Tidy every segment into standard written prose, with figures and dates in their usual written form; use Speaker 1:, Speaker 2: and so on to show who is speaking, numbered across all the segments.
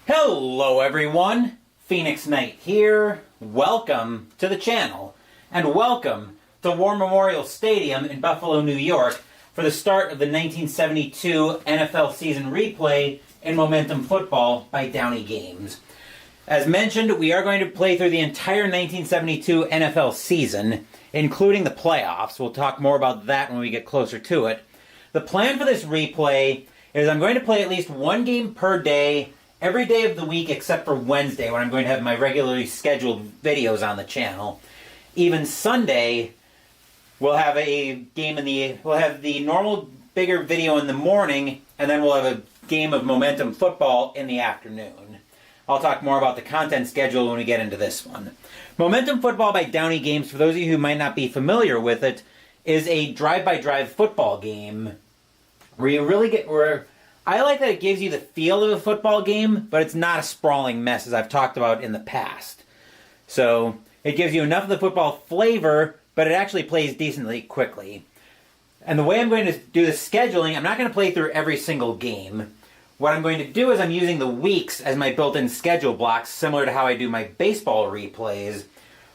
Speaker 1: Hello everyone, Phoenix Knight here. Welcome to the channel, and welcome to War Memorial Stadium in Buffalo, New York for the start of the 1972 NFL season replay in Momentum Football by Downey Games. As mentioned, we are going to play through the entire 1972 NFL season, including the playoffs. We'll talk more about that when we get closer to it. The plan for this replay is I'm going to play at least one game per day, every day of the week except for Wednesday, when I'm going to have my regularly scheduled videos on the channel. Even Sunday, we'll have a game we'll have the normal bigger video in the morning, and then we'll have a game of Momentum Football in the afternoon. I'll talk more about the content schedule when we get into this one. Momentum Football by Downey Games, for those of you who might not be familiar with it, is a drive-by-drive football game where you really get... I like that it gives you the feel of a football game, but it's not a sprawling mess, as I've talked about in the past. So it gives you enough of the football flavor, but it actually plays decently quickly. And the way I'm going to do the scheduling, I'm not going to play through every single game. What I'm going to do is I'm using the weeks as my built-in schedule blocks, similar to how I do my baseball replays,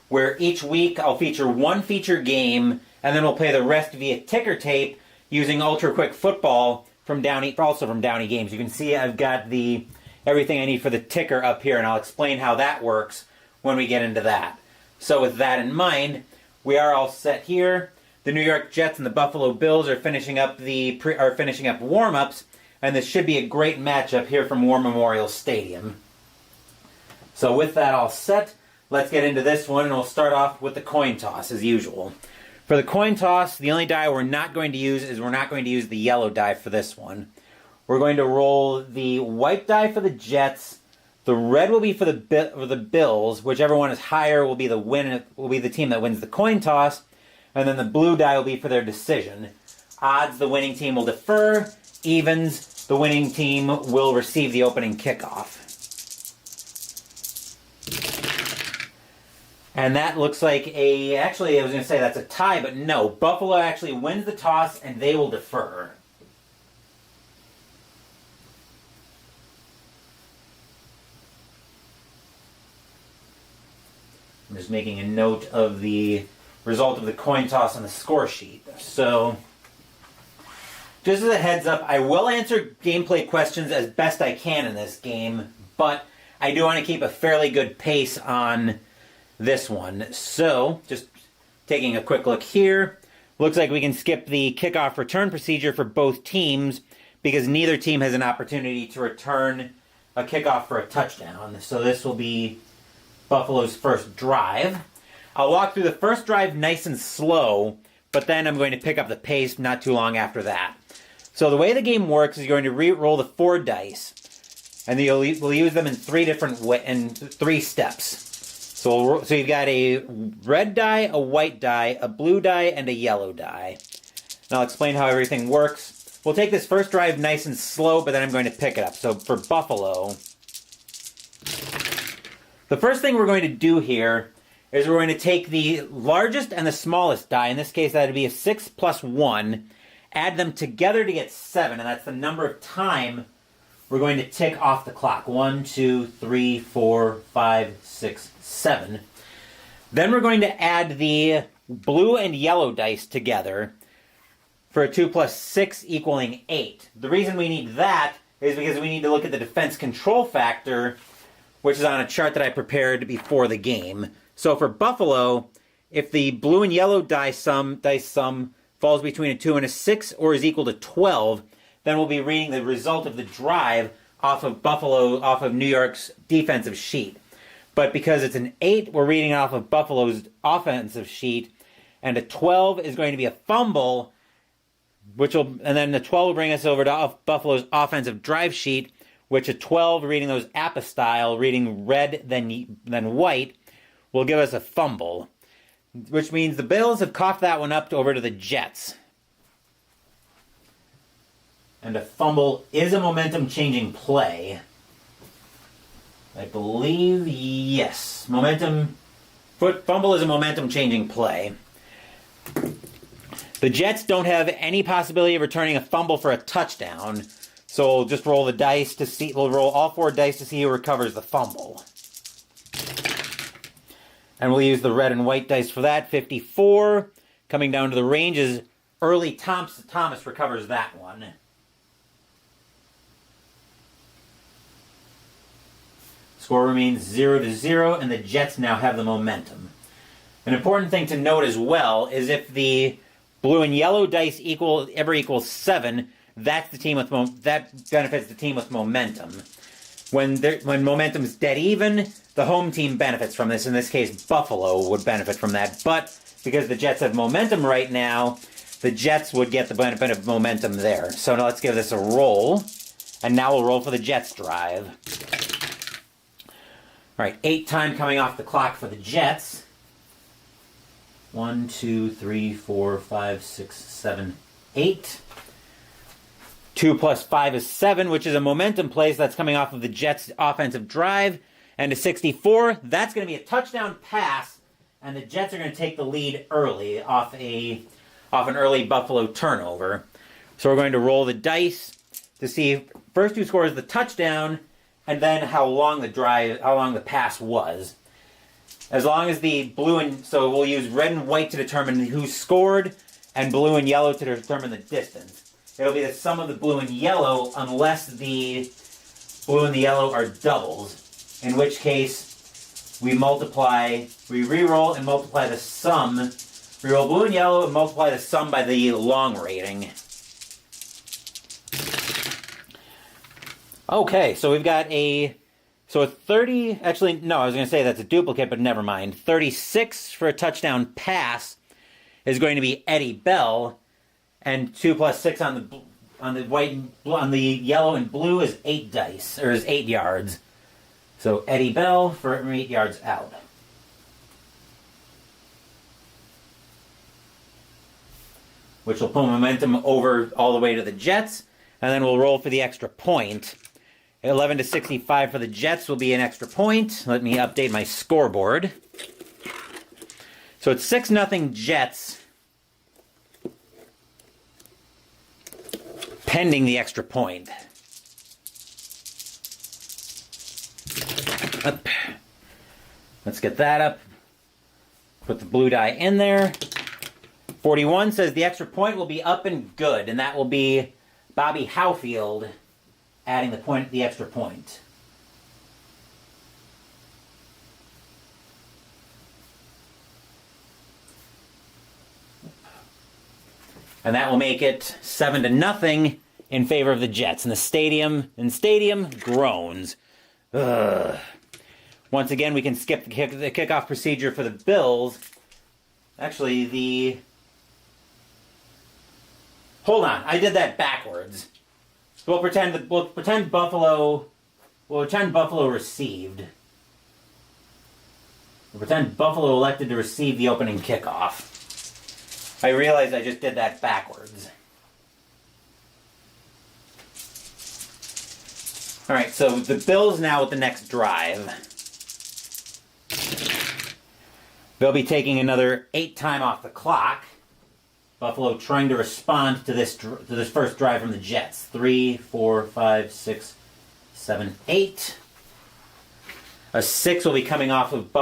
Speaker 1: where each week I'll feature one feature game, and then we'll play the rest via ticker tape using Ultra Quick Football from Downey Games. You can see I've got everything I need for the ticker up here, and I'll explain how that works when we get into that. So with that in mind, we are all set here. The New York Jets and the Buffalo Bills are finishing up warm-ups, and this should be a great matchup here from War Memorial Stadium. So with that all set, let's get into this one, and we'll start off with the coin toss as usual. For the coin toss, the only die we're not going to use is the yellow die for this one. We're going to roll the white die for the Jets. The red will be for the Bills. Whichever one is higher will be the team that wins the coin toss. And then the blue die will be for their decision. Odds, the winning team will defer. Evens, the winning team will receive the opening kickoff. And that looks like actually I was going to say that's a tie, but no. Buffalo actually wins the toss and they will defer. I'm just making a note of the result of the coin toss on the score sheet. So, just as a heads up, I will answer gameplay questions as best I can in this game, but I do want to keep a fairly good pace on this one. So, just taking a quick look here, looks like we can skip the kickoff return procedure for both teams because neither team has an opportunity to return a kickoff for a touchdown. So this will be Buffalo's first drive. I'll walk through the first drive nice and slow, but then I'm going to pick up the pace not too long after that. So the way the game works is you're going to re-roll the 4 dice, and we'll use them in three steps. So you've got a red die, a white die, a blue die, and a yellow die. And I'll explain how everything works. We'll take this first drive nice and slow, but then I'm going to pick it up. So for Buffalo, the first thing we're going to do here is we're going to take the largest and the smallest die. In this case, that would be a 6 plus 1. Add them together to get 7, and that's the number of time we're going to tick off the clock. 1, 2, 3, 4, 5, 6, 7. Then we're going to add the blue and yellow dice together for a 2 plus 6 equaling 8. The reason we need that is because we need to look at the defense control factor, which is on a chart that I prepared before the game. So for Buffalo, if the blue and yellow dice sum falls between a 2 and a 6 or is equal to 12, then we'll be reading the result of the drive off of New York's defensive sheet. But because it's an 8, we're reading off of Buffalo's offensive sheet, and a 12 is going to be a fumble, and then the 12 will bring us over to Buffalo's offensive drive sheet, which a 12 reading those apostyle, reading red then white, will give us a fumble, which means the Bills have coughed that one up over to the Jets. And a fumble is a momentum-changing play. I believe, yes. Fumble is a momentum-changing play. The Jets don't have any possibility of returning a fumble for a touchdown, So we'll just roll the dice to see, we'll roll all 4 dice to see who recovers the fumble. And we'll use the red and white dice for that. 54. Coming down to the ranges, Early Thomas recovers that one. Score remains 0-0, and the Jets now have the momentum. An important thing to note as well is if the blue and yellow dice ever equals 7, that's the team with that benefits the team with momentum. When momentum's dead even, the home team benefits from this. In this case, Buffalo would benefit from that. But because the Jets have momentum right now, the Jets would get the benefit of momentum there. So now let's give this a roll. And now we'll roll for the Jets drive. All right, 8 time coming off the clock for the Jets. 1, 2, 3, 4, 5, 6, 7, 8. 2 plus 5 is 7, which is a momentum play. So that's coming off of the Jets' offensive drive. And to 64, that's going to be a touchdown pass. And the Jets are going to take the lead early off an early Buffalo turnover. So we're going to roll the dice to see first who scores the touchdown, and then how long the pass was. As long as the blue and so we'll use red and white to determine who scored, and blue and yellow to determine the distance. It'll be the sum of the blue and yellow unless the blue and the yellow are doubles, in which case we re-roll and multiply the sum. Re-roll blue and yellow and multiply the sum by the long rating. Okay, so we've got a 30, actually, no, I was going to say that's a duplicate, but never mind. 36 for a touchdown pass is going to be Eddie Bell, and 2 plus 6 on the yellow and blue is 8 dice, or is 8 yards. So Eddie Bell for 8 yards out. Which will pull momentum over all the way to the Jets, and then we'll roll for the extra point. 11-65 for the Jets will be an extra point. Let me update my scoreboard. So it's 6-0 Jets, pending the extra point. Up. Let's get that up. Put the blue die in there. 41 says the extra point will be up and good, and that will be Bobby Howfield adding the extra point. And that will make it 7-0 in favor of the Jets. And the stadium groans. Ugh. Once again, we can skip the kickoff procedure for the Bills. Actually, hold on, I did that backwards. So we'll pretend Buffalo received. We'll pretend Buffalo elected to receive the opening kickoff. I realize I just did that backwards. All right, so the Bills now with the next drive. They'll be taking another 8 time off the clock. Buffalo trying to respond to this first drive from the Jets. 3, 4, 5, 6, 7, 8. A 6 will be coming off of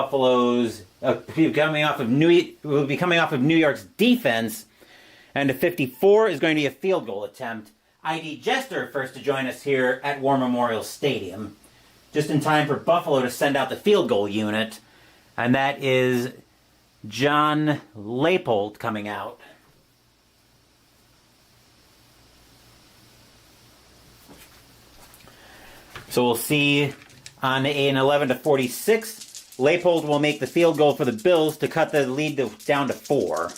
Speaker 1: New York's defense, and a 54 is going to be a field goal attempt. ID Jester first to join us here at War Memorial Stadium, just in time for Buffalo to send out the field goal unit, and that is John Leipold coming out. So we'll see on an 11-46, Leipold will make the field goal for the Bills to cut the lead down to 4.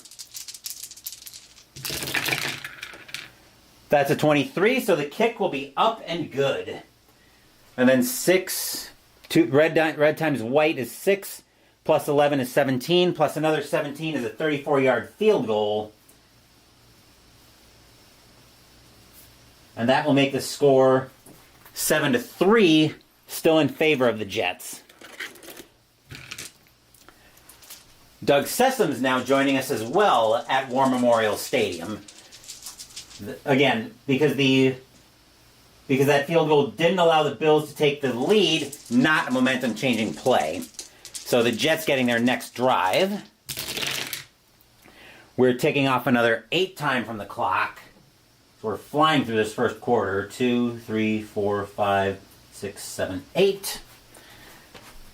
Speaker 1: That's a 23, so the kick will be up and good. And then 2 red times white is 6, plus 11 is 17, plus another 17 is a 34-yard field goal. And that will make the score 7-3, still in favor of the Jets. Doug Sessoms now joining us as well at War Memorial Stadium. Again, because the because that field goal didn't allow the Bills to take the lead, not a momentum-changing play. So the Jets getting their next drive. We're ticking off another 8 time from the clock. So we're flying through this first quarter. 2, 3, 4, 5, 6, 7, 8.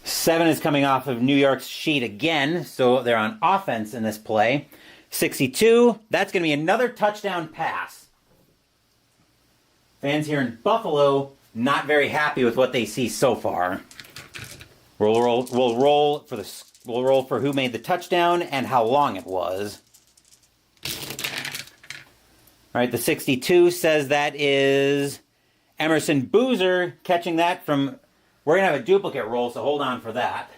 Speaker 1: 7 is coming off of New York's sheet again, so they're on offense in this play. 62, that's going to be another touchdown pass. Fans here in Buffalo not very happy with what they see so far. We'll roll for who made the touchdown and how long it was. All right, the 62 says that is Emerson Boozer catching that from... We're going to have a duplicate roll, so hold on for that.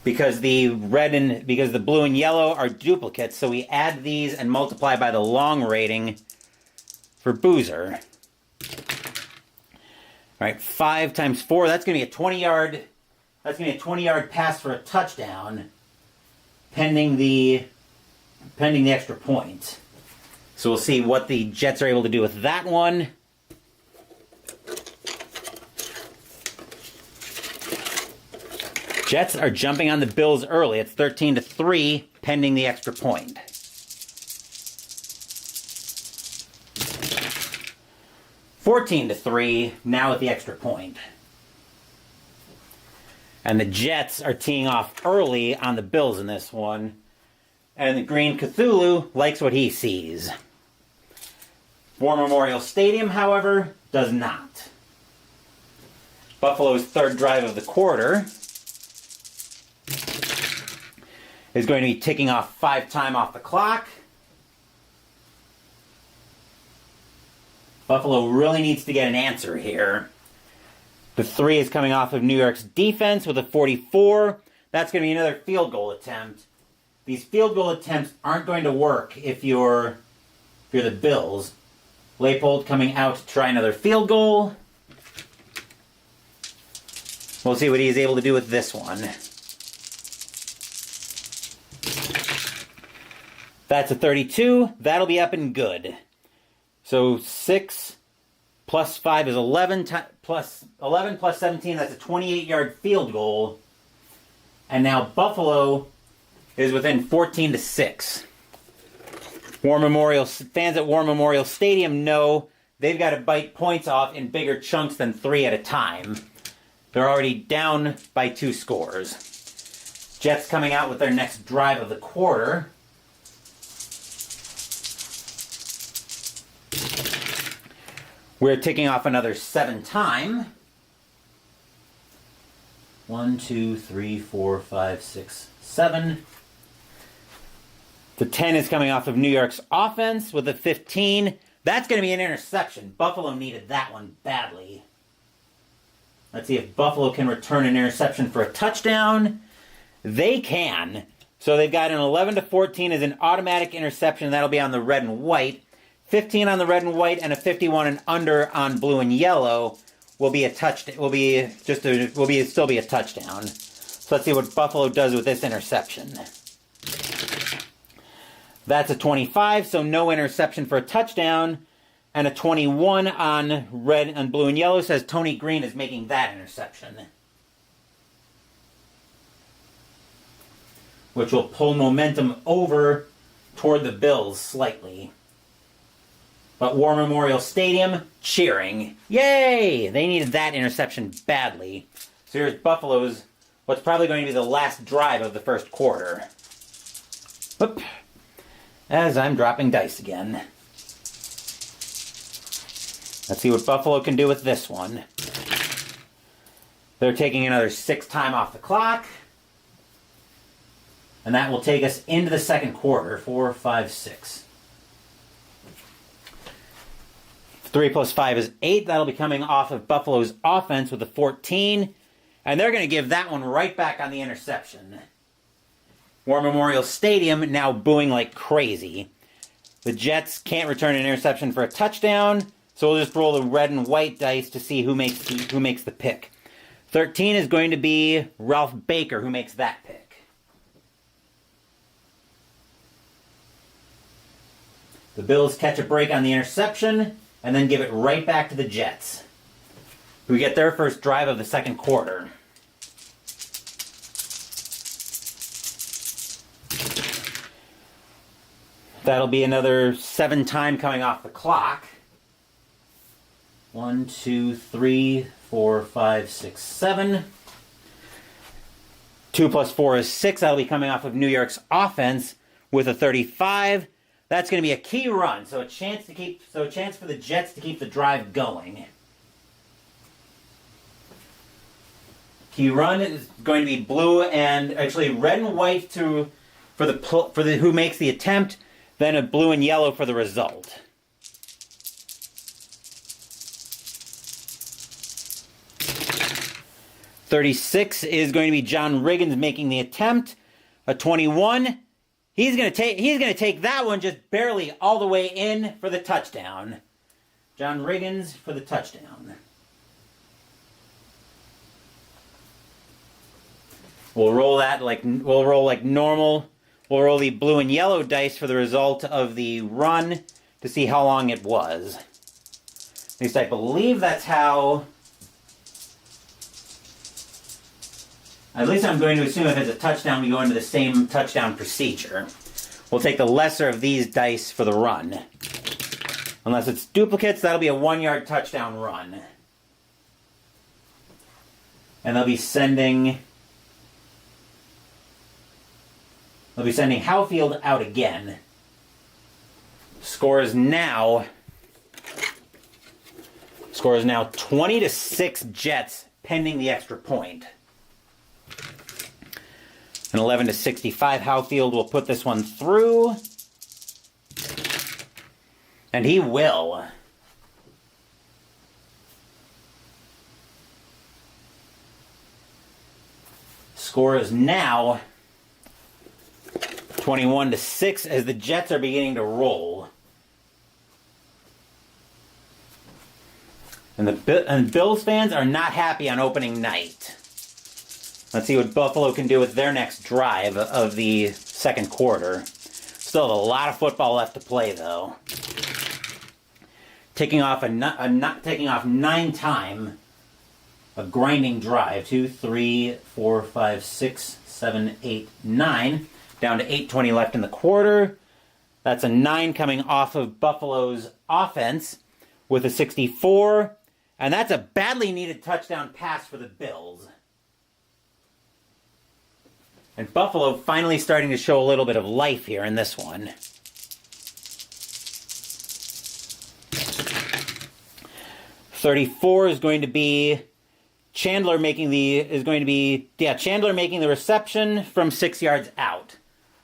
Speaker 1: Because the blue and yellow are duplicates, so we add these and multiply by the long rating for Boozer. All right, 5 times 4, that's going to be a 20-yard. That's going to be a 20-yard pass for a touchdown, pending the extra point. So we'll see what the Jets are able to do with that one. Jets are jumping on the Bills early. It's 13-3, pending the extra point. (14-3) now with the extra point. And the Jets are teeing off early on the Bills in this one. And the Green Cthulhu likes what he sees. War Memorial Stadium, however, does not. Buffalo's third drive of the quarter is going to be ticking off 5 time off the clock. Buffalo really needs to get an answer here. The 3 is coming off of New York's defense with a 44. That's going to be another field goal attempt. These field goal attempts aren't going to work if you're the Bills. Leipold coming out to try another field goal. We'll see what he's able to do with this one. That's a 32. That'll be up and good. So 6 plus 5 is 11. Plus 11 plus 17, that's a 28-yard field goal. And now Buffalo is within 14-6. Fans at War Memorial Stadium know they've got to bite points off in bigger chunks than 3 at a time. They're already down by 2 scores. Jets coming out with their next drive of the quarter. We're ticking off another 7 time. 1, 2, 3, 4, 5, 6, 7. The 10 is coming off of New York's offense with a 15. That's going to be an interception. Buffalo needed that one badly. Let's see if Buffalo can return an interception for a touchdown. They can. So they've got an 11-14 as an automatic interception. That'll be on the red and white. 15 on the red and white and a 51 and under on blue and yellow will be a touchdown. Still be a touchdown. So let's see what Buffalo does with this interception. That's a 25, so no interception for a touchdown. And a 21 on red and blue and yellow says Tony Green is making that interception, which will pull momentum over toward the Bills slightly. But War Memorial Stadium cheering. Yay! They needed that interception badly. So here's Buffalo's, what's probably going to be the last drive of the first quarter. Whoop. As I'm dropping dice again. Let's see what Buffalo can do with this one. They're taking another 6 time off the clock. And that will take us into the second quarter. 4, 5, 6. 3 plus 5 is 8. That'll be coming off of Buffalo's offense with a 14. And they're going to give that one right back on the interception. War Memorial Stadium now booing like crazy. The Jets can't return an interception for a touchdown, so we'll just roll the red and white dice to see who makes the pick. 13 is going to be Ralph Baker, who makes that pick. The Bills catch a break on the interception and then give it right back to the Jets, who get their first drive of the second quarter. That'll be another 7 time coming off the clock. 1, 2, 3, 4, 5, 6, 7. 2 plus 4 is 6. That'll be coming off of New York's offense with a 35. That's going to be a key run, so a chance for the Jets to keep the drive going. Key run is going to be blue and actually red and white for the who makes the attempt, then a blue and yellow for the result. .36 is going to be John Riggins making the attempt. A 21. He's going to take that one just barely all the way in for the touchdown. John Riggins for the touchdown. We'll roll like normal. We'll roll the blue and yellow dice for the result of the run to see how long it was. At least I believe that's how. At least I'm going to assume if it's a touchdown, we go into the same touchdown procedure. We'll take the lesser of these dice for the run. Unless it's duplicates, that'll be a 1-yard touchdown run. And they'll be sending Howfield out again. Score is now 20-6 Jets pending the extra point. An 11-65 Howfield will put this one through. And he will. Score is now 21-6 as the Jets are beginning to roll. And Bills fans are not happy on opening night. Let's see what Buffalo can do with their next drive of the second quarter. Still a lot of football left to play, though. Taking off 9 time, a grinding drive. 2, 3, 4, 5, 6, 7, 8, 9. Down to 8:20 left in the quarter. That's a 9 coming off of Buffalo's offense with a 64. And that's a badly needed touchdown pass for the Bills. And Buffalo finally starting to show a little bit of life here in this one. .34 is going to be Chandler making the reception from 6 yards out.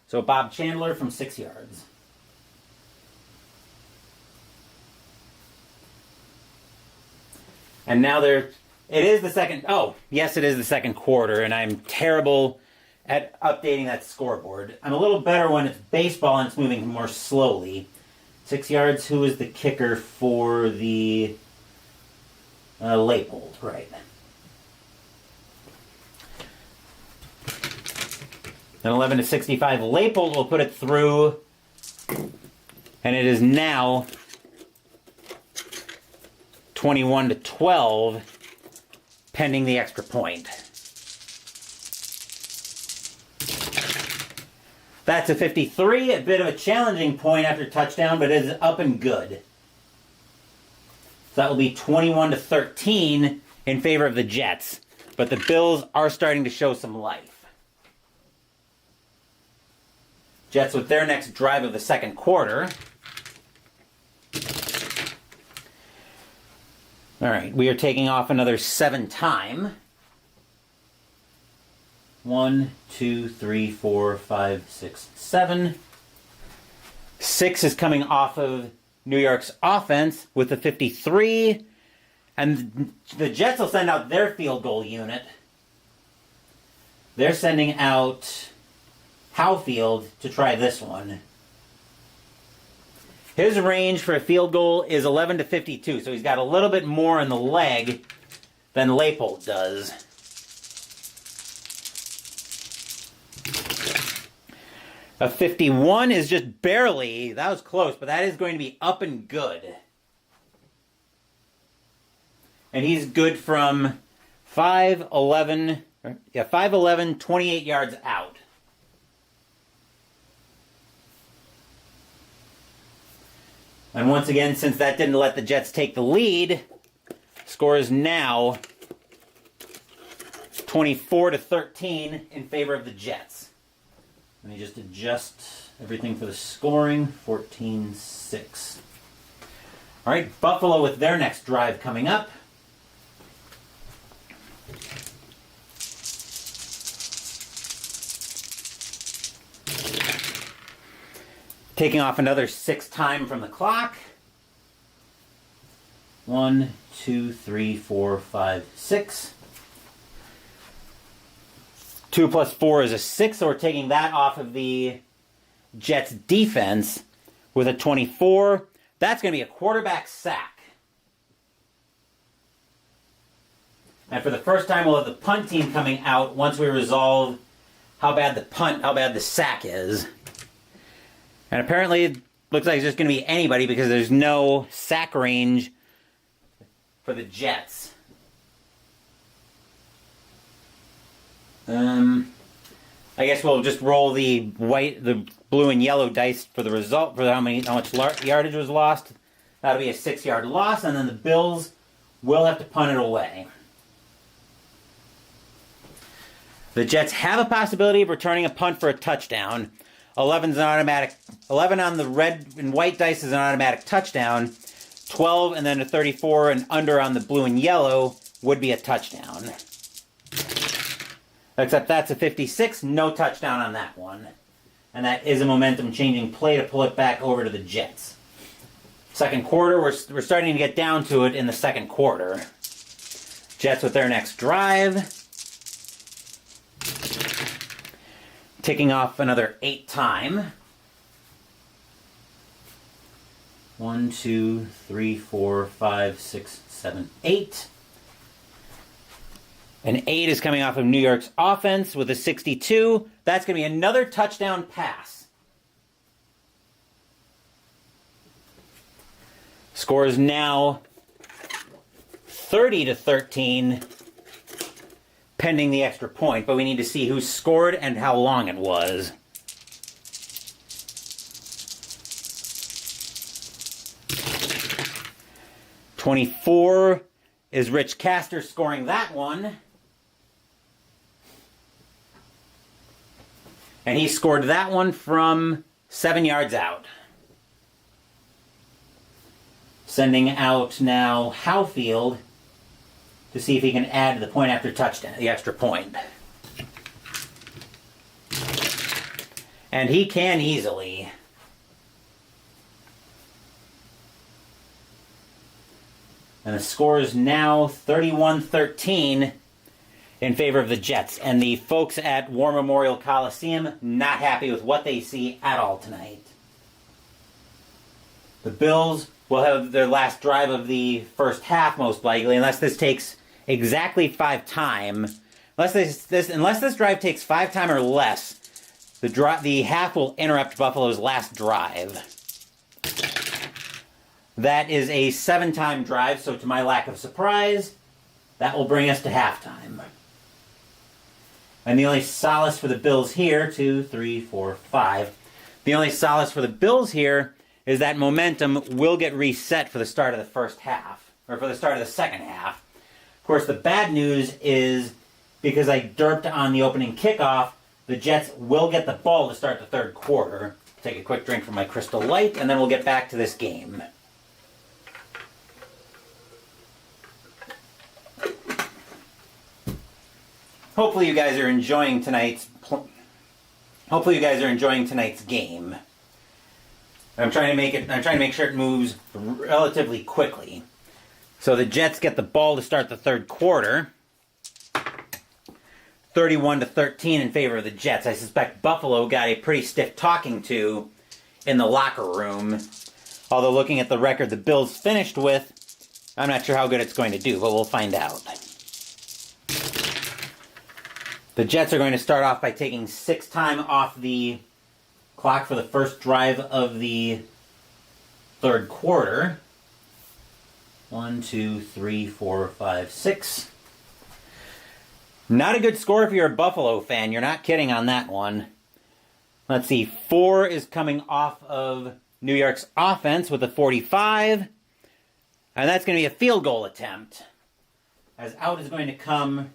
Speaker 1: So Bob Chandler from 6 yards. And now it is the second quarter, and I'm terrible at updating that scoreboard. I'm a little better when it's baseball and it's moving more slowly. 6 yards, who is the kicker for the Leipold, right. An 11-65 Leipold will put it through, and it is now 21-12, pending the extra point. That's a 53, a bit of a challenging point after touchdown, but it is up and good. So that will be 21-13 in favor of the Jets, but the Bills are starting to show some life. Jets with their next drive of the second quarter. All right, we are taking off another 7 time. 1, 2, 3, 4, 5, 6, 7. 6 is coming off of New York's offense with a 53. And the Jets will send out their field goal unit. They're sending out Howfield to try this one. His range for a field goal is 11-52, so he's got a little bit more in the leg than Leipold does. A 51 is just barely, that was close, but that is going to be up and good. And he's good from 5'11", 28 yards out. And once again, since that didn't let the Jets take the lead, score is now 24-13 in favor of the Jets. Let me just adjust everything for the scoring. 14-6. All right, Buffalo with their next drive coming up. Taking off another 6 time from the clock. 1, 2, 3, 4, 5, 6. 2 plus 4 is a 6, so we're taking that off of the Jets defense with a 24. That's going to be a quarterback sack. And for the first time, we'll have the punt team coming out once we resolve how bad the sack is. And apparently it looks like it's just going to be anybody because there's no sack range for the Jets. I guess we'll just roll the blue and yellow dice for the result, for how much yardage was lost. That'll be a 6-yard loss, and then the Bills will have to punt it away. The Jets have a possibility of returning a punt for a touchdown. 11 on the red and white dice is an automatic touchdown. 12 and then a 34 and under on the blue and yellow would be a touchdown. Except that's a 56, no touchdown on that one. And that is a momentum-changing play to pull it back over to the Jets. Second quarter, we're starting to get down to it in the second quarter. Jets with their next drive. Ticking off another 8 time. 1, 2, 3, 4, 5, 6, 7, 8. An 8 is coming off of New York's offense with a 62. That's going to be another touchdown pass. Score is now 30-13. Pending the extra point, but we need to see who scored and how long it was. '24 is Rich Caster scoring that one. And he scored that one from 7 yards out. Sending out now Howfield to see if he can add the point after touchdown, the extra point. And he can easily. And the score is now 31-13 in favor of the Jets. And the folks at War Memorial Coliseum not happy with what they see at all tonight. The Bills will have their last drive of the first half, most likely, unless this takes exactly 5 time. Unless this drive takes 5 time or less, the half will interrupt Buffalo's last drive. That is a 7-time drive, so to my lack of surprise, that will bring us to halftime. And the only solace for the Bills here, 2, 3, 4, 5. The only solace for the Bills here is that momentum will get reset for the start of the first half, or for the start of the second half. Of course, the bad news is, because I derped on the opening kickoff, the Jets will get the ball to start the third quarter. Take a quick drink from my Crystal Light, and then we'll get back to this game. Hopefully you guys are enjoying tonight's game. I'm trying to make sure it moves relatively quickly. So the Jets get the ball to start the third quarter. 31-13 in favor of the Jets. I suspect Buffalo got a pretty stiff talking to in the locker room. Although looking at the record the Bills finished with, I'm not sure how good it's going to do, but we'll find out. The Jets are going to start off by taking 6 time off the clock for the first drive of the third quarter. 1, 2, 3, 4, 5, 6. Not a good score if you're a Buffalo fan. You're not kidding on that one. Let's see. 4 is coming off of New York's offense with a 45. And that's going to be a field goal attempt. As out is going to come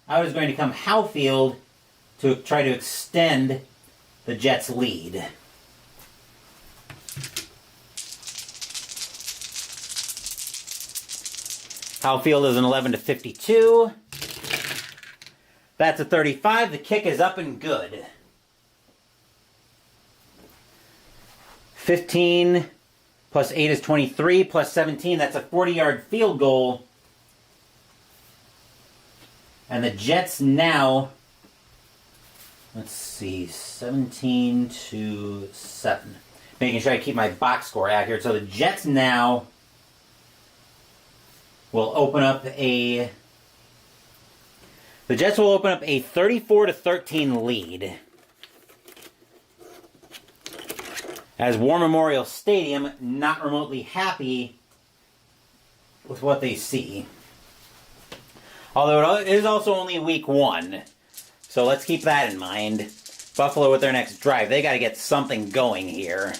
Speaker 1: Howfield to try to extend the Jets' lead. Howfield is an 11-52. That's a 35. The kick is up and good. 15 plus 8 is 23 plus 17. That's a 40-yard field goal. And the Jets now, let's see, 17-7. Making sure I keep my box score accurate. So the Jets now will open up a 34-13 lead. As War Memorial Stadium not remotely happy with what they see. Although it is also only week 1. So let's keep that in mind. Buffalo with their next drive. They got to get something going here.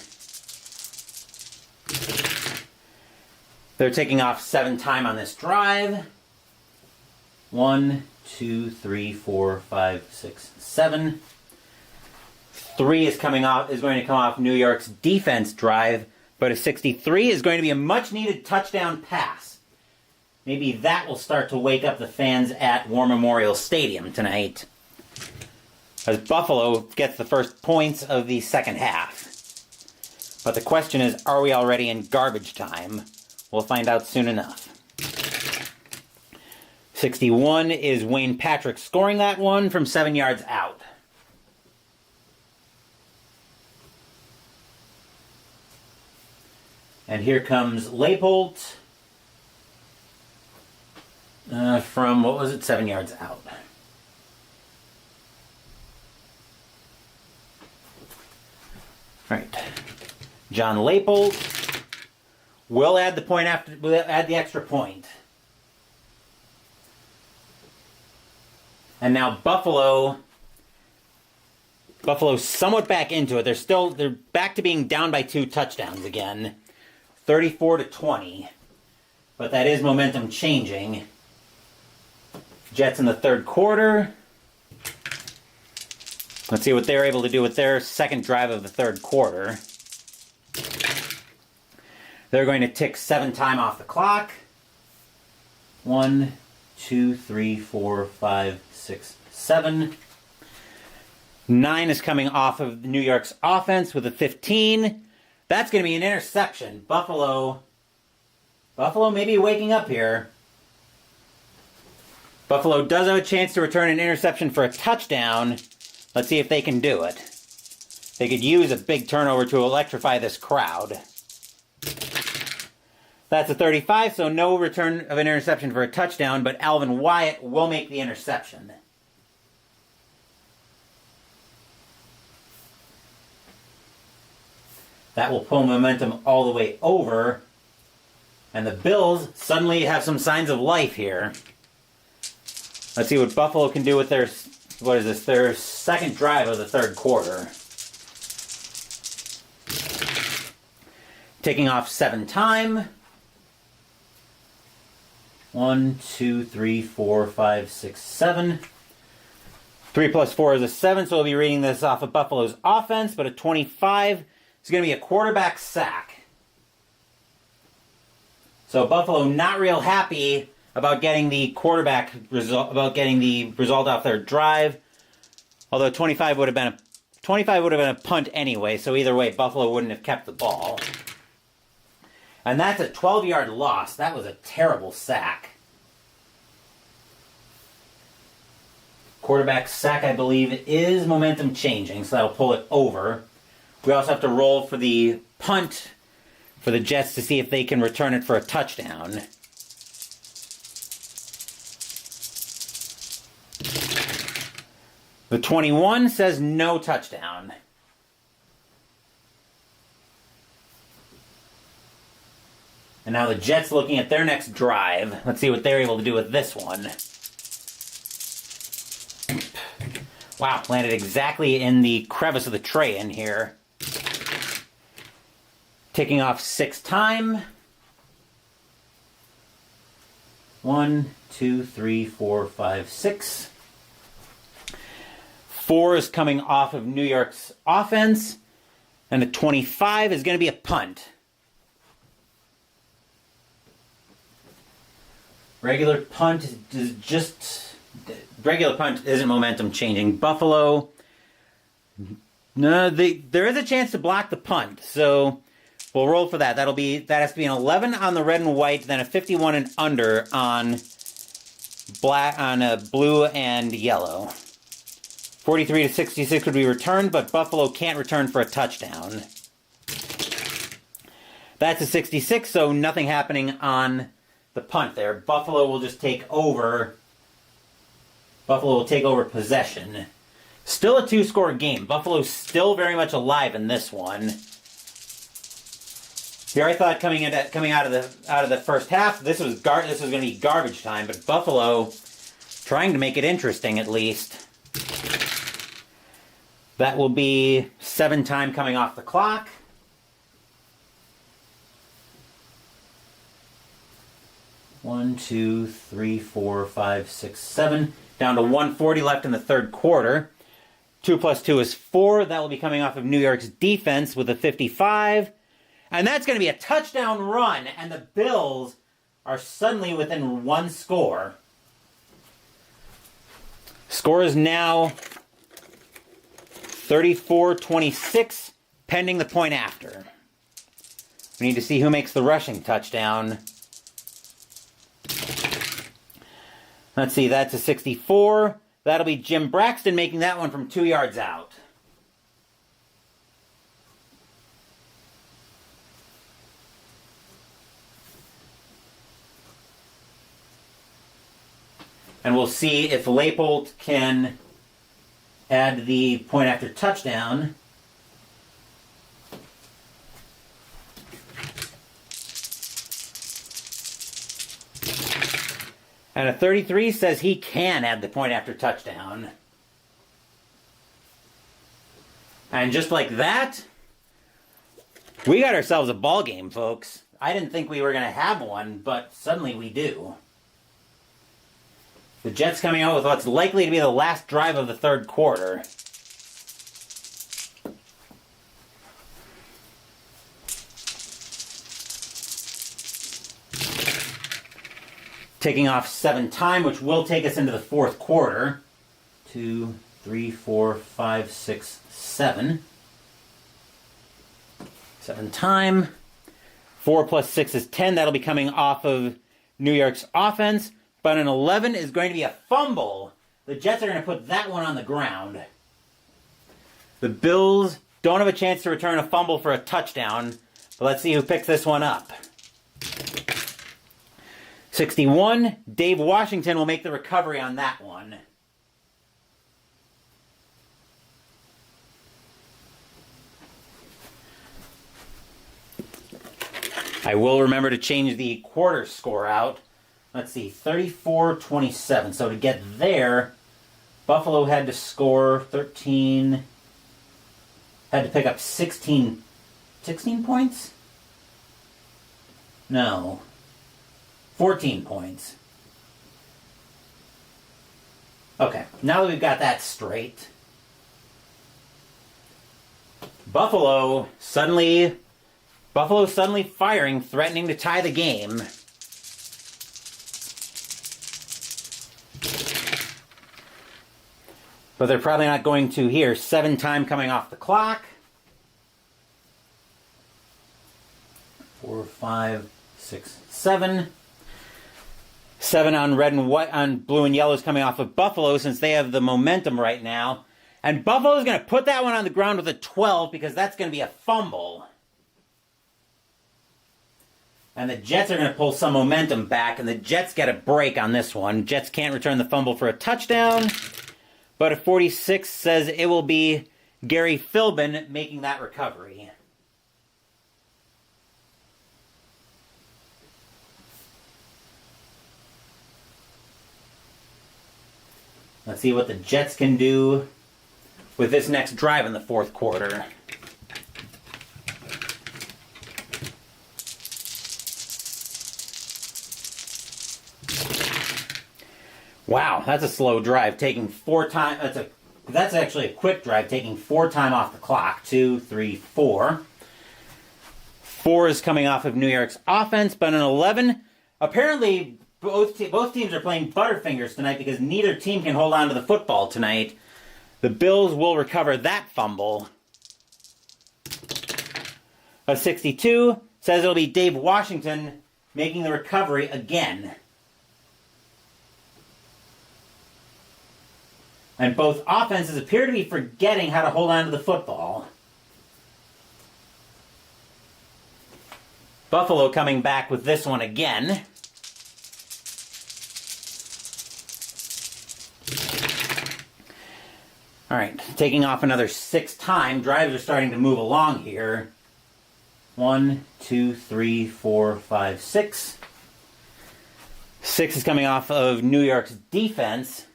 Speaker 1: They're taking off 7 time on this drive. 1, 2, 3, 4, 5, 6, 7. 3 is going to come off New York's defense drive, but a 63 is going to be a much-needed touchdown pass. Maybe that will start to wake up the fans at War Memorial Stadium tonight, as Buffalo gets the first points of the second half. But the question is, are we already in garbage time? We'll find out soon enough. 61 is Wayne Patrick scoring that one from 7 yards out. And here comes Leipold from, 7 yards out. Right. John Leipold will add the extra point. And now Buffalo's somewhat back into it. They're back to being down by 2 touchdowns again. 34-20. But that is momentum changing. Jets in the third quarter. Let's see what they're able to do with their second drive of the third quarter. They're going to tick 7 time off the clock. 1, 2, 3, 4, 5, 6, 7. 9 is coming off of New York's offense with a 15. That's going to be an interception. Buffalo may be waking up here. Buffalo does have a chance to return an interception for a touchdown. Let's see if they can do it. They could use a big turnover to electrify this crowd. That's a 35, so no return of an interception for a touchdown, but Alvin Wyatt will make the interception. That will pull momentum all the way over. And the Bills suddenly have some signs of life here. Let's see what Buffalo can do with their second drive of the third quarter. Taking off 7 time. 1, 2, 3, 4, 5, 6, 7. 3 plus 4 is a 7, so we'll be reading this off of Buffalo's offense, but a 25 is going to be a quarterback sack. So Buffalo not real happy about getting the result off their drive. Although 25 would have been a punt anyway, so either way Buffalo wouldn't have kept the ball. And that's a 12-yard loss. That was a terrible sack. Quarterback sack, I believe, is momentum changing, so that'll pull it over. We also have to roll for the punt for the Jets to see if they can return it for a touchdown. The 21 says no touchdown. And now the Jets looking at their next drive. Let's see what they're able to do with this one. Wow, landed exactly in the crevice of the tray in here. Ticking off 6 time. 1, 2, 3, 4, 5, 6. 4 is coming off of New York's offense. And the 25 is going to be a punt. Regular punt isn't momentum changing. Buffalo, no, there is a chance to block the punt, so we'll roll for that. That has to be an 11 on the red and white, then a 51 and under on blue and yellow. 43 to 66 would be returned, but Buffalo can't return for a touchdown. That's a 66, so nothing happening on the punt there. Buffalo will just take over. Buffalo will take over possession. Still a 2-score game. Buffalo's still very much alive in this one. Here I thought coming out of the first half, this was going to be garbage time, but Buffalo trying to make it interesting at least. That will be 7 time coming off the clock. One, 2, 3, 4, 5, 6, 7. Down to 1:40 left in the third quarter. 2 plus 2 is 4. That will be coming off of New York's defense with a 55. And that's going to be a touchdown run. And the Bills are suddenly within 1 score. Score is now 34-26, pending the point after. We need to see who makes the rushing touchdown. Let's see, that's a 64. That'll be Jim Braxton making that one from 2 yards out. And we'll see if Leipold can add the point after touchdown. And a 33 says he can add the point after touchdown. And just like that, we got ourselves a ball game, folks. I didn't think we were going to have one, but suddenly we do. The Jets coming out with what's likely to be the last drive of the third quarter. Taking off 7 time, which will take us into the fourth quarter. 2, 3, 4, 5, 6, 7. 7 time. 4 plus 6 is 10. That'll be coming off of New York's offense. But an 11 is going to be a fumble. The Jets are going to put that one on the ground. The Bills don't have a chance to return a fumble for a touchdown. But let's see who picks this one up. 61, Dave Washington will make the recovery on that one. I will remember to change the quarter score out. Let's see, 34-27. So to get there, Buffalo had to score 13, had to pick up 16 points? No. 14 points. Okay, now that we've got that straight, Buffalo suddenly firing, threatening to tie the game. But they're probably not going to here. 7 time coming off the clock. 4, 5, 6, 7. 7 on red and white, on blue and yellow is coming off of Buffalo since they have the momentum right now. And Buffalo's going to put that one on the ground with a 12 because that's going to be a fumble. And the Jets are going to pull some momentum back, and the Jets get a break on this one. Jets can't return the fumble for a touchdown. But a 46 says it will be Gary Philbin making that recovery. Let's see what the Jets can do with this next drive in the fourth quarter. Wow, that's a slow drive, taking 4 times. That's actually a quick drive, taking 4 time off the clock. 2, 3, 4. 4 is coming off of New York's offense, but an 11. Apparently, both teams are playing Butterfingers tonight because neither team can hold on to the football tonight. The Bills will recover that fumble. A 62 says it'll be Dave Washington making the recovery again. And both offenses appear to be forgetting how to hold on to the football. Buffalo coming back with this one again. All right, taking off another 6 time. Drives are starting to move along here. 1, 2, 3, 4, 5, 6. 6 is coming off of New York's defense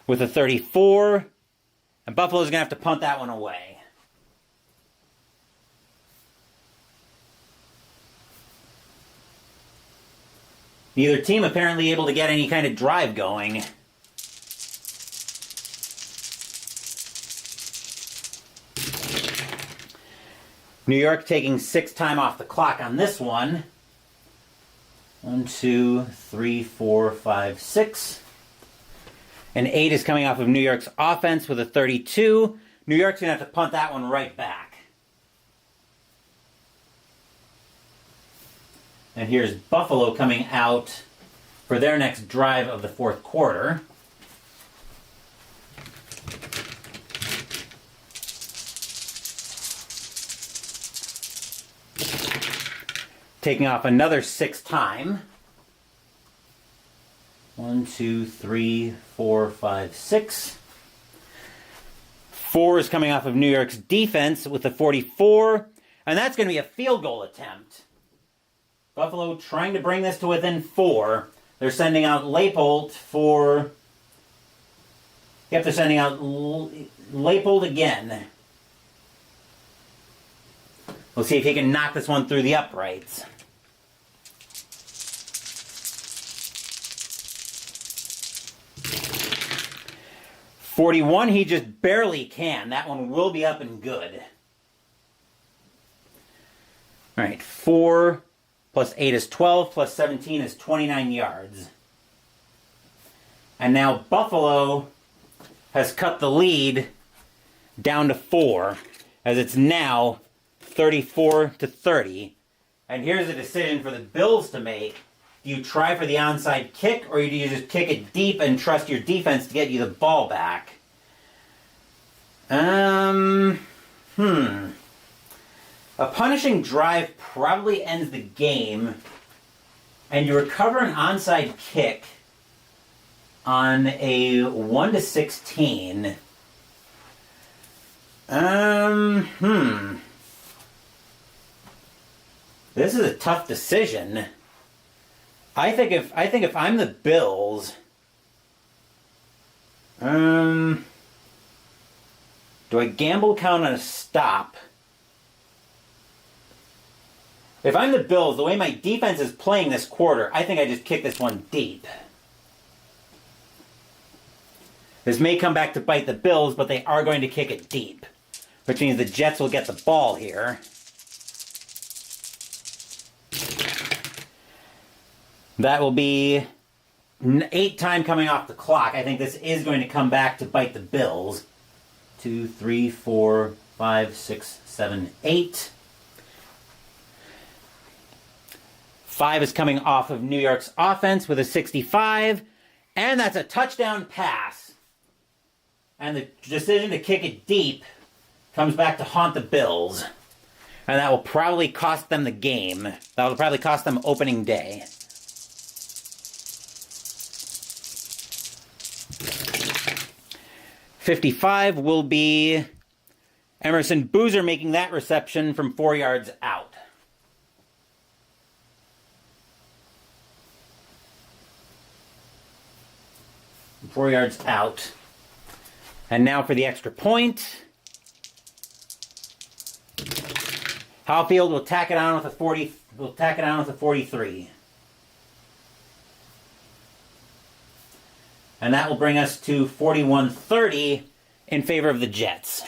Speaker 1: with a 34. And Buffalo's going to have to punt that one away. Neither team apparently able to get any kind of drive going. New York taking 6 time off the clock on this one. 1, 2, 3, 4, 5, 6. And 8 is coming off of New York's offense with a 32. New York's going to have to punt that one right back. And here's Buffalo coming out for their next drive of the fourth quarter. Taking off another 6 time. 1, 2, 3, 4, 5, 6. 4 is coming off of New York's defense with a 44. And that's going to be a field goal attempt. Buffalo trying to bring this to within 4. They're sending out Leipold for... Yep, they're sending out Leipold again. We'll see if he can knock this one through the uprights. .41, he just barely can. That one will be up and good. All right, 4 plus 8 is 12, plus 17 is 29 yards. And now Buffalo has cut the lead down to 4, as it's now 34-30. And here's a decision for the Bills to make. Do you try for the onside kick, or do you just kick it deep and trust your defense to get you the ball back? A punishing drive probably ends the game, and you recover an onside kick on a 1-16. This is a tough decision. I think if I'm the Bills, do I gamble count on a stop? If I'm the Bills, the way my defense is playing this quarter, I think I just kick this one deep. This may come back to bite the Bills, but they are going to kick it deep, which means the Jets will get the ball here. That will be 8 time coming off the clock. I think this is going to come back to bite the Bills. 2, 3, 4, 5, 6, 7, 8. 5 is coming off of New York's offense with a 65. And that's a touchdown pass. And the decision to kick it deep comes back to haunt the Bills. And that will probably cost them the game. That will probably cost them opening day. .55 will be Emerson Boozer making that reception from 4 yards out. 4 yards out. And now for the extra point. Howfield will tack it on with a 40. Will tack it on with a 43. And that will bring us to 41-30 in favor of the Jets.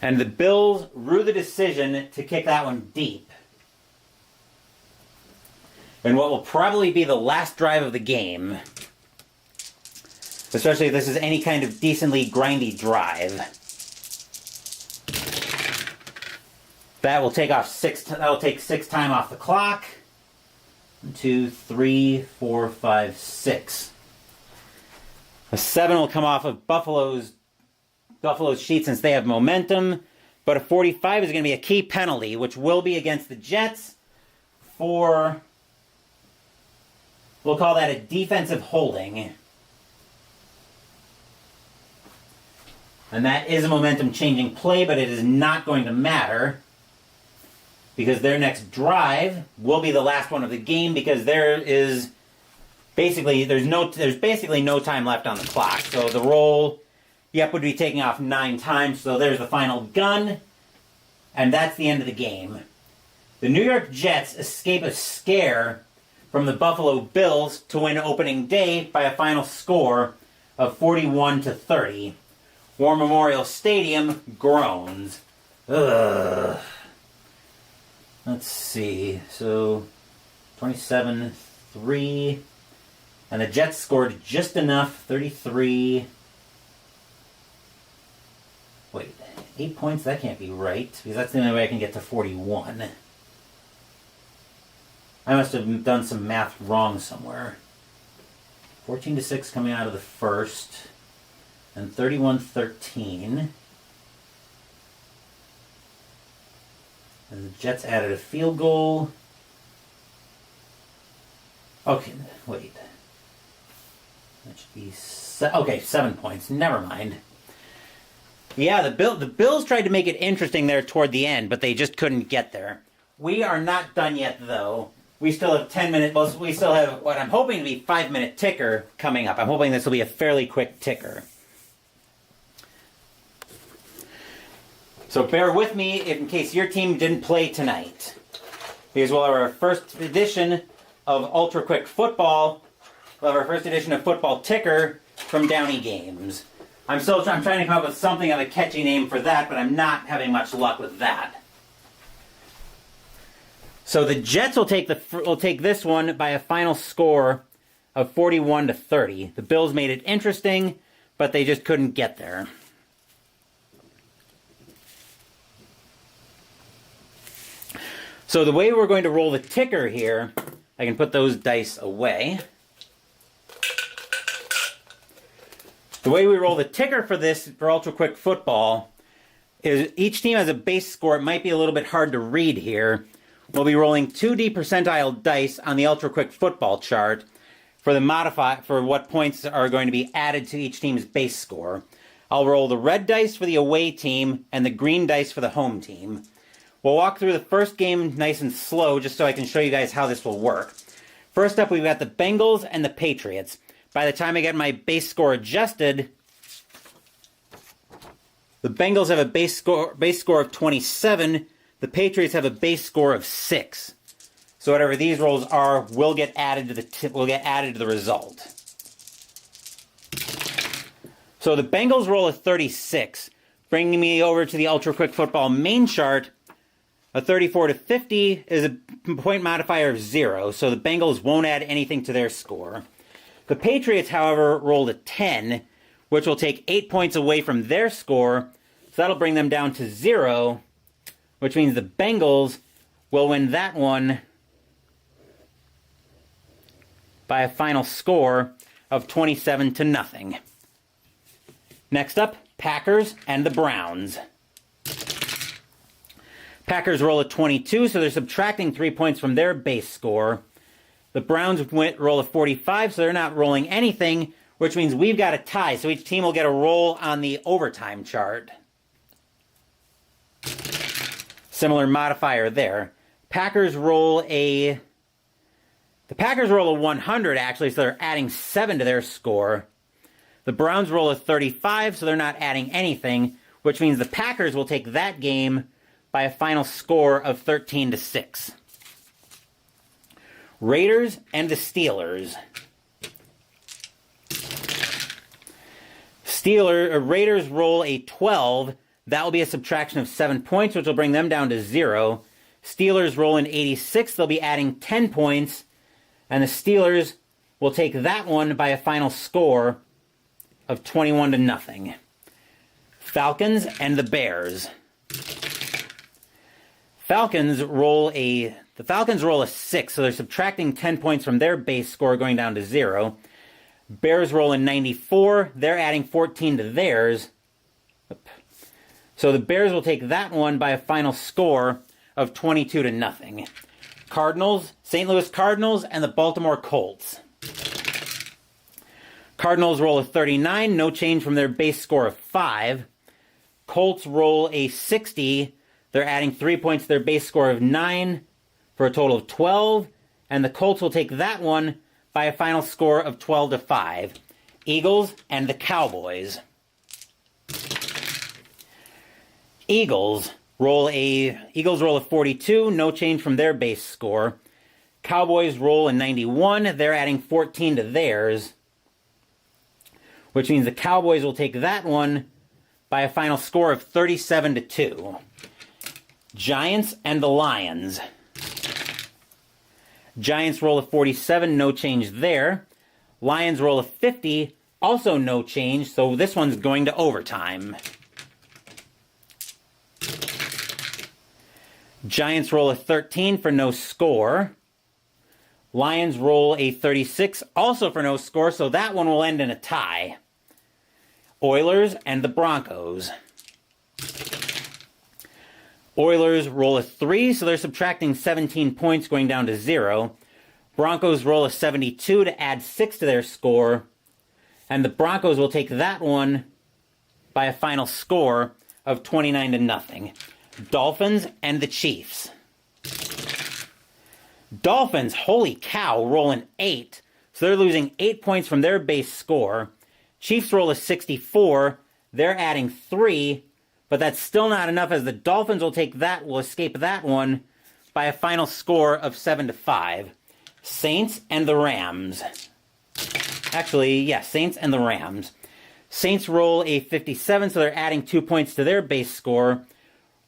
Speaker 1: And the Bills rue the decision to kick that one deep. And what will probably be the last drive of the game, especially if this is any kind of decently grindy drive. That will take off that will take 6 time off the clock. 1, 2, 3, 4, 5, 6. A 7 will come off of Buffalo's sheet since they have momentum, but a 45 is going to be a key penalty, which will be against the Jets for, we'll call that a defensive holding. And that is a momentum-changing play, but it is not going to matter because their next drive will be the last one of the game because there's basically no time left on the clock. So the roll, Yep, would be taking off 9 times, so there's the final gun, and that's the end of the game. The New York Jets escape a scare from the Buffalo Bills to win opening day by a final score of 41-30. War Memorial Stadium groans. Ugh. Let's see, so 27-3, and the Jets scored just enough, 33. Wait, 8 points? That can't be right, because that's the only way I can get to 41. I must have done some math wrong somewhere. 14-6 coming out of the first, and 31-13. And the Jets added a field goal. Okay, wait. That should be... okay, 7 points. Never mind. Yeah, the Bills tried to make it interesting there toward the end, but they just couldn't get there. We are not done yet, though. We still have 10 minutes. Well, we still have what I'm hoping to be 5-minute ticker coming up. I'm hoping this will be a fairly quick ticker. So bear with me in case your team didn't play tonight. Because we'll have our first edition of Ultra Quick Football. We'll have our first edition of Football Ticker from Downey Games. I'm trying to come up with something of a catchy name for that, but I'm not having much luck with that. So the Jets will take this one by a final score of 41-30. The Bills made it interesting, but they just couldn't get there. So the way we're going to roll the ticker here, I can put those dice away. The way we roll the ticker for this, for Ultra Quick Football, is each team has a base score. It might be a little bit hard to read here. We'll be rolling 2D percentile dice on the Ultra Quick Football chart for what points are going to be added to each team's base score. I'll roll the red dice for the away team and the green dice for the home team. We'll walk through the first game nice and slow just so I can show you guys how this will work. First up, we've got the Bengals and the Patriots. By the time I get my base score adjusted, the Bengals have a base score of 27. The Patriots have a base score of 6. So whatever these rolls are will get added to the result. So the Bengals roll a 36, bringing me over to the Ultra Quick Football main chart. A 34-50 is a point modifier of 0, so the Bengals won't add anything to their score. The Patriots, however, rolled a 10, which will take 8 points away from their score, so that'll bring them down to 0, which means the Bengals will win that one by a final score of 27-0. Next up, Packers and the Browns. Packers roll a 22, so they're subtracting 3 points from their base score. The Browns roll a 45, so they're not rolling anything, which means we've got a tie, so each team will get a roll on the overtime chart. Similar modifier there. Packers roll a The Packers roll a 100, actually, so they're adding 7 to their score. The Browns roll a 35, so they're not adding anything, which means the Packers will take that game by a final score of 13-6. Raiders and the Steelers. Raiders roll a 12. That will be a subtraction of 7 points, which will bring them down to 0. Steelers roll an 86. They'll be adding 10 points. And the Steelers will take that one by a final score of 21-0. Falcons and the Bears. The Falcons roll a 6, so they're subtracting 10 points from their base score, going down to 0. Bears roll a 94. They're adding 14 to theirs. So the Bears will take that one by a final score of 22-0. Cardinals, St. Louis Cardinals, and the Baltimore Colts. Cardinals roll a 39, no change from their base score of 5. Colts roll a 60. They're adding 3 points to their base score of 9 for a total of 12. And the Colts will take that one by a final score of 12-5. Eagles and the Cowboys. Eagles roll a 42, no change from their base score. Cowboys roll a 91, they're adding 14 to theirs, which means the Cowboys will take that one by a final score of 37-2. Giants and the Lions. Giants roll a 47, no change there. Lions roll a 50, also no change, so this one's going to overtime. Giants roll a 13 for no score. Lions roll a 36, also for no score, so that one will end in a tie. Oilers and the Broncos. Oilers roll a 3, so they're subtracting 17 points, going down to 0. Broncos roll a 72 to add 6 to their score. And the Broncos will take that one by a final score of 29-0. Dolphins and the Chiefs. Dolphins, holy cow, roll an 8. So they're losing 8 points from their base score. Chiefs roll a 64. They're adding 3. But that's still not enough, as the Dolphins will escape that one by a final score of 7-5. Saints and the Rams. Actually, yeah, Saints and the Rams. Saints roll a 57, so they're adding 2 points to their base score.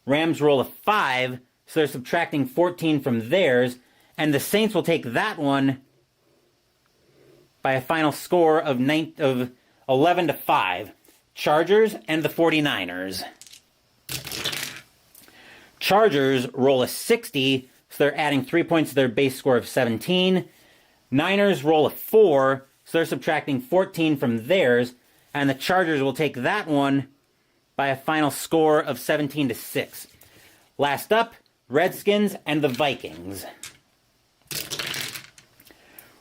Speaker 1: Rams roll a 5, so they're subtracting 14 from theirs. And the Saints will take that one by a final score of 11-5. Chargers and the 49ers. Chargers roll a 60, so they're adding 3 points to their base score of 17. Niners roll a 4, so they're subtracting 14 from theirs, and the Chargers will take that one by a final score of 17-6. Last up, Redskins and the Vikings.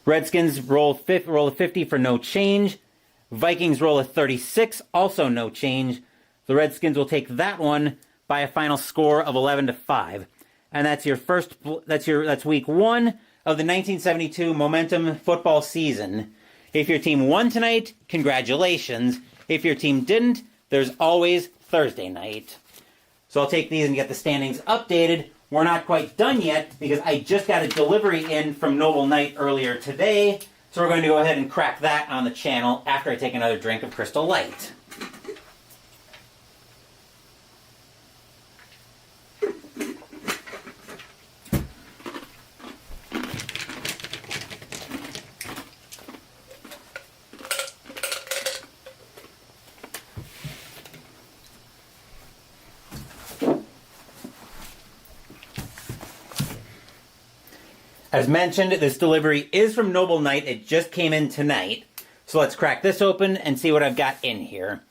Speaker 1: Redskins roll a 50 for no change. Vikings roll a 36, also no change. The Redskins will take that one by a final score of 11-5. And that's that's week 1 of the 1972 Momentum football season. If your team won tonight, congratulations. If your team didn't, there's always Thursday night. So I'll take these and get the standings updated. We're not quite done yet because I just got a delivery in from Noble Knight earlier today. So we're going to go ahead and crack that on the channel after I take another drink of Crystal Light. As mentioned, this delivery is from Noble Knight. It just came in tonight. So let's crack this open and see what I've got in here.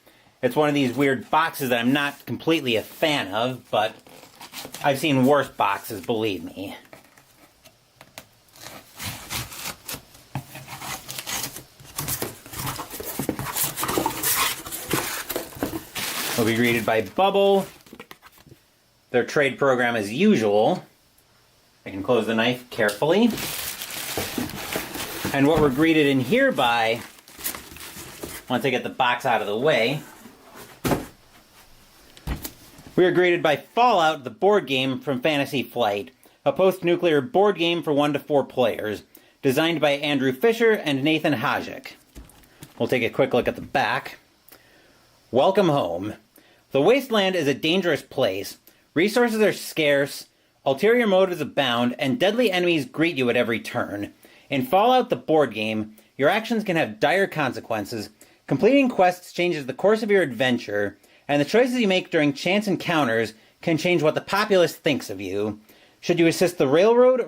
Speaker 1: It's one of these weird boxes that I'm not completely a fan of, but I've seen worse boxes, believe me. We'll be greeted by Bubble. Their trade program as usual. I can close the knife carefully. And what we're greeted in here by, once I get the box out of the way, we are greeted by Fallout, the board game from Fantasy Flight, a post-nuclear board game for 1 to 4 players, designed by Andrew Fisher and Nathan Hajek. We'll take a quick look at the back. Welcome home. The Wasteland is a dangerous place. Resources are scarce, ulterior motives abound, and deadly enemies greet you at every turn. In Fallout, the board game, your actions can have dire consequences. Completing quests changes the course of your adventure, and the choices you make during chance encounters can change what the populace thinks of you. Should you assist the Railroad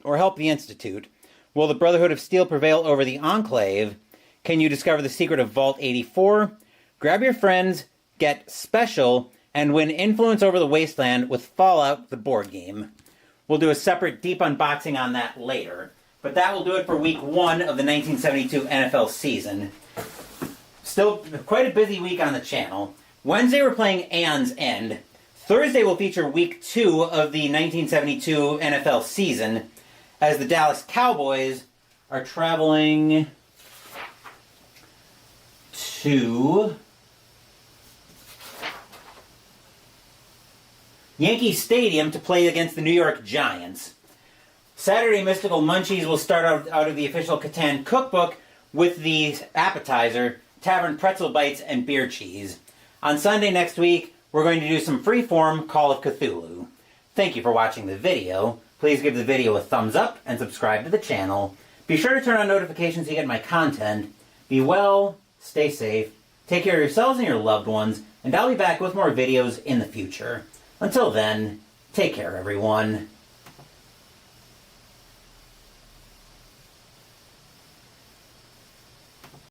Speaker 1: or help the Institute? Will the Brotherhood of Steel prevail over the Enclave? Can you discover the secret of Vault 84? Grab your friends, get special, and win influence over the Wasteland with Fallout, the board game. We'll do a separate deep unboxing on that later. But that will do it for week 1 of the 1972 NFL season. Still quite a busy week on the channel. Wednesday we're playing Aeon's End. Thursday will feature week 2 of the 1972 NFL season, as the Dallas Cowboys are traveling to Yankee Stadium to play against the New York Giants. Saturday, Mystical Munchies will start out of the official Catan cookbook with the appetizer, Tavern Pretzel Bites, and beer cheese. On Sunday next week, we're going to do some freeform Call of Cthulhu. Thank you for watching the video. Please give the video a thumbs up and subscribe to the channel. Be sure to turn on notifications so you get my content. Be well, stay safe, take care of yourselves and your loved ones, and I'll be back with more videos in the future. Until then, take care everyone.